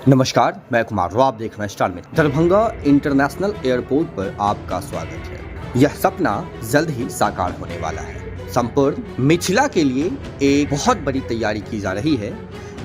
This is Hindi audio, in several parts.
नमस्कार, मैं कुमार राव, आप देख रहे हैं स्टार में। दरभंगा इंटरनेशनल एयरपोर्ट पर आपका स्वागत है। यह सपना जल्द ही साकार होने वाला है। संपूर्ण मिथिला के लिए एक बहुत बड़ी तैयारी की जा रही है,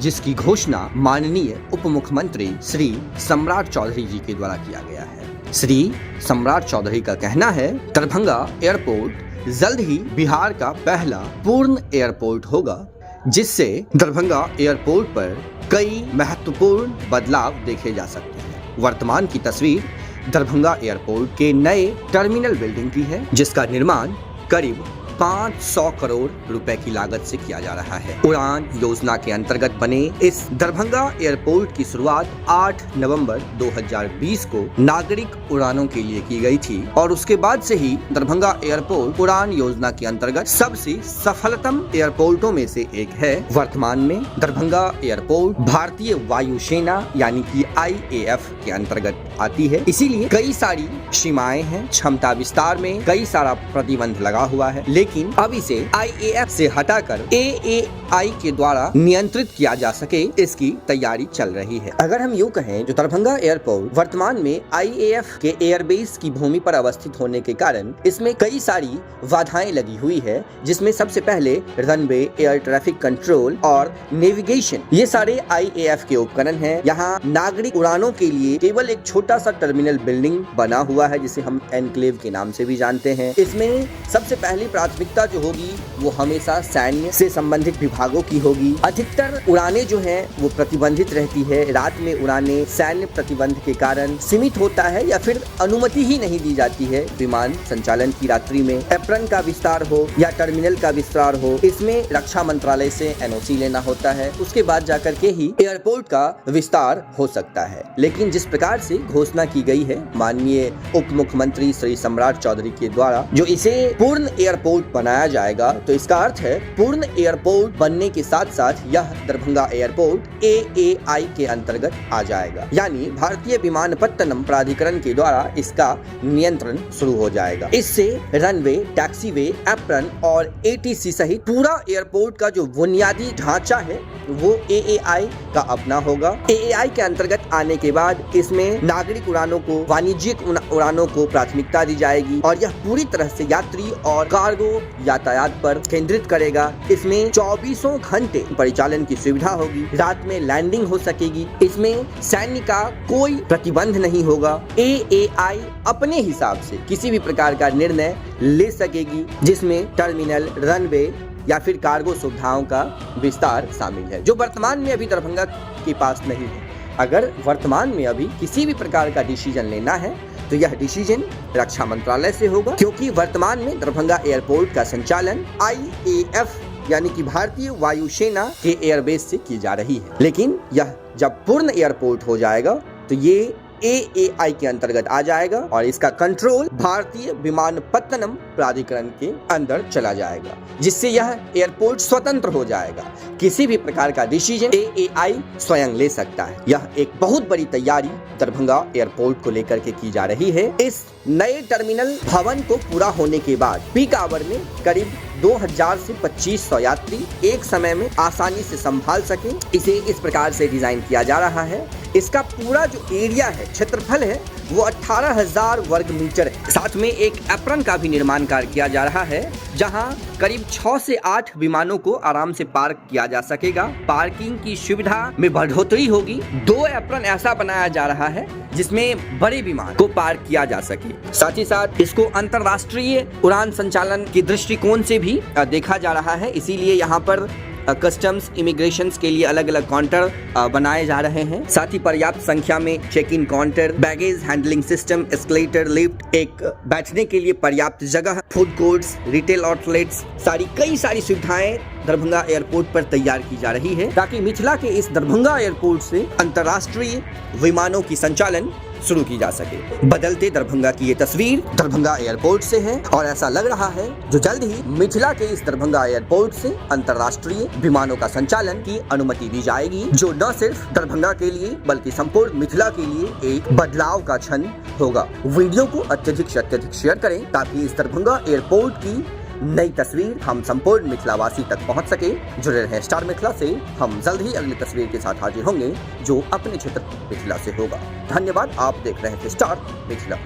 जिसकी घोषणा माननीय उप मुख्यमंत्री श्री सम्राट चौधरी जी के द्वारा किया गया है। श्री सम्राट चौधरी का कहना है, दरभंगा एयरपोर्ट जल्द ही बिहार का पहला पूर्ण एयरपोर्ट होगा, जिससे दरभंगा एयरपोर्ट पर कई महत्वपूर्ण बदलाव देखे जा सकते हैं। वर्तमान की तस्वीर दरभंगा एयरपोर्ट के नए टर्मिनल बिल्डिंग की है, जिसका निर्माण करीब 500 करोड़ रुपए की लागत से किया जा रहा है। उड़ान योजना के अंतर्गत बने इस दरभंगा एयरपोर्ट की शुरुआत 8 नवंबर 2020 को नागरिक उड़ानों के लिए की गई थी और उसके बाद से ही दरभंगा एयरपोर्ट उड़ान योजना के अंतर्गत सबसे सफलतम एयरपोर्टों में से एक है। वर्तमान में दरभंगा एयरपोर्ट भारतीय वायु सेना यानी कि IAF के अंतर्गत आती है, इसीलिए कई सारी सीमाएं हैं। क्षमता विस्तार में कई सारा प्रतिबंध लगा हुआ है, लेकिन अब इसे IAF से हटाकर AAI के द्वारा नियंत्रित किया जा सके, इसकी तैयारी चल रही है। अगर हम यूँ कहें, जो दरभंगा एयरपोर्ट वर्तमान में IAF के एयरबेस की भूमि पर अवस्थित होने के कारण इसमें कई सारी बाधाएं लगी हुई है, जिसमें सबसे पहले रनवे, एयर ट्रैफिक कंट्रोल और नेविगेशन, ये सारे IAF के उपकरण हैं। यहाँ नागरिक उड़ानों के लिए केवल एक छोटा सा टर्मिनल बिल्डिंग बना हुआ है, जिसे हम एनक्लेव के नाम से भी जानते हैं। इसमें सबसे पहली प्राथमिकता जो होगी वो हमेशा सैन्य से संबंधित विभागों की होगी। अधिकतर उड़ानें जो हैं वो प्रतिबंधित रहती है। रात में उड़ानें सैन्य प्रतिबंध के कारण सीमित होता है या फिर अनुमति ही नहीं दी जाती है विमान संचालन की। रात्रि में एप्रन का विस्तार हो या टर्मिनल का विस्तार हो, इसमें रक्षा मंत्रालय से NOC लेना होता है, उसके बाद जाकर के ही एयरपोर्ट का विस्तार हो सकता है। लेकिन जिस प्रकार से घोषणा की गई है माननीय उप मुख्यमंत्री श्री सम्राट चौधरी के द्वारा, जो इसे पूर्ण एयरपोर्ट बनाया जाएगा, तो इसका अर्थ है पूर्ण एयरपोर्ट बनने के साथ साथ यह दरभंगा एयरपोर्ट AAI के अंतर्गत आ जाएगा, यानी भारतीय विमानपत्तनम प्राधिकरण के द्वारा इसका नियंत्रण शुरू हो जाएगा। इससे रनवे, टैक्सीवे, एप्रन और ATC सहित पूरा एयरपोर्ट का जो बुनियादी ढांचा है वो AAI का अपना होगा। AAI के अंतर्गत आने के बाद इसमें नागरिक उड़ानों को, वाणिज्यिक उड़ानों को प्राथमिकता दी जाएगी और यह पूरी तरह से यात्री और कार्गो यातायात पर केंद्रित करेगा। इसमें 24 घंटे परिचालन की सुविधा होगी, रात में लैंडिंग हो सकेगी। इसमें सैन्य का कोई प्रतिबंध नहीं होगा। AAI अपने हिसाब से किसी भी प्रकार का निर्णय ले सकेगी, जिसमें टर्मिनल, रनवे या फिर कार्गो सुविधाओं का विस्तार शामिल है, जो वर्तमान में अभी दरभंगा के पास नहीं है। अगर वर्तमान में अभी किसी भी प्रकार का डिसीजन लेना है तो यह डिसीजन रक्षा मंत्रालय से होगा, क्योंकि वर्तमान में दरभंगा एयरपोर्ट का संचालन IAF यानी कि भारतीय वायु सेना के एयरबेस से की जा रही है। लेकिन यह जब पूर्ण एयरपोर्ट हो जाएगा तो ये AAI के अंतर्गत आ जाएगा और इसका कंट्रोल भारतीय विमानपत्तनम प्राधिकरण के अंदर चला जाएगा, जिससे यह एयरपोर्ट स्वतंत्र हो जाएगा। किसी भी प्रकार का डिसीजन AAI स्वयं ले सकता है। यह एक बहुत बड़ी तैयारी दरभंगा एयरपोर्ट को लेकर के की जा रही है। इस नए टर्मिनल भवन को पूरा होने के बाद पीक आवर में करीब 2000 से 2500 यात्री एक समय में आसानी से संभाल सके, इसे इस प्रकार से डिजाइन किया जा रहा है। इसका पूरा जो एरिया है, क्षेत्रफल है, वो 18,000 वर्ग मीटर है। साथ में एक एप्रन का भी निर्माण कार्य किया जा रहा है, जहां करीब 6 से 8 विमानों को आराम से पार्क किया जा सकेगा। पार्किंग की सुविधा में बढ़ोतरी होगी। 2 एप्रन ऐसा बनाया जा रहा है जिसमें बड़े विमान को पार्क किया जा सके। साथ ही साथ इसको अंतरराष्ट्रीय उड़ान संचालन के दृष्टिकोण से भी देखा जा रहा है, इसीलिए यहाँ पर कस्टम्स, इमिग्रेशन के लिए अलग अलग काउंटर बनाए जा रहे हैं। साथ ही पर्याप्त संख्या में check in counter, baggage handling system, escalator, lift, एक बैठने के लिए पर्याप्त जगह, फूड कोर्ट्स, रिटेल आउटलेट्स, कई सारी सुविधाएं दरभंगा एयरपोर्ट पर तैयार की जा रही है, ताकि मिथिला के इस दरभंगा एयरपोर्ट से अंतर्राष्ट्रीय विमानों की संचालन शुरू की जा सके। बदलते दरभंगा की ये तस्वीर दरभंगा एयरपोर्ट से है और ऐसा लग रहा है जो जल्द ही मिथिला के इस दरभंगा एयरपोर्ट से अंतर्राष्ट्रीय विमानों का संचालन की अनुमति दी जाएगी, जो न सिर्फ दरभंगा के लिए बल्कि संपूर्ण मिथिला के लिए एक बदलाव का क्षण होगा। वीडियो को अत्यधिक से अत्यधिक शेयर करें, ताकि इस दरभंगा एयरपोर्ट की नई तस्वीर हम संपूर्ण मिथिलावासी तक पहुंच सके। जुड़े रहे स्टार मिथिला से। हम जल्द ही अगली तस्वीर के साथ हाजिर होंगे जो अपने क्षेत्र मिथिला से होगा। धन्यवाद। आप देख रहे थे स्टार मिथिला।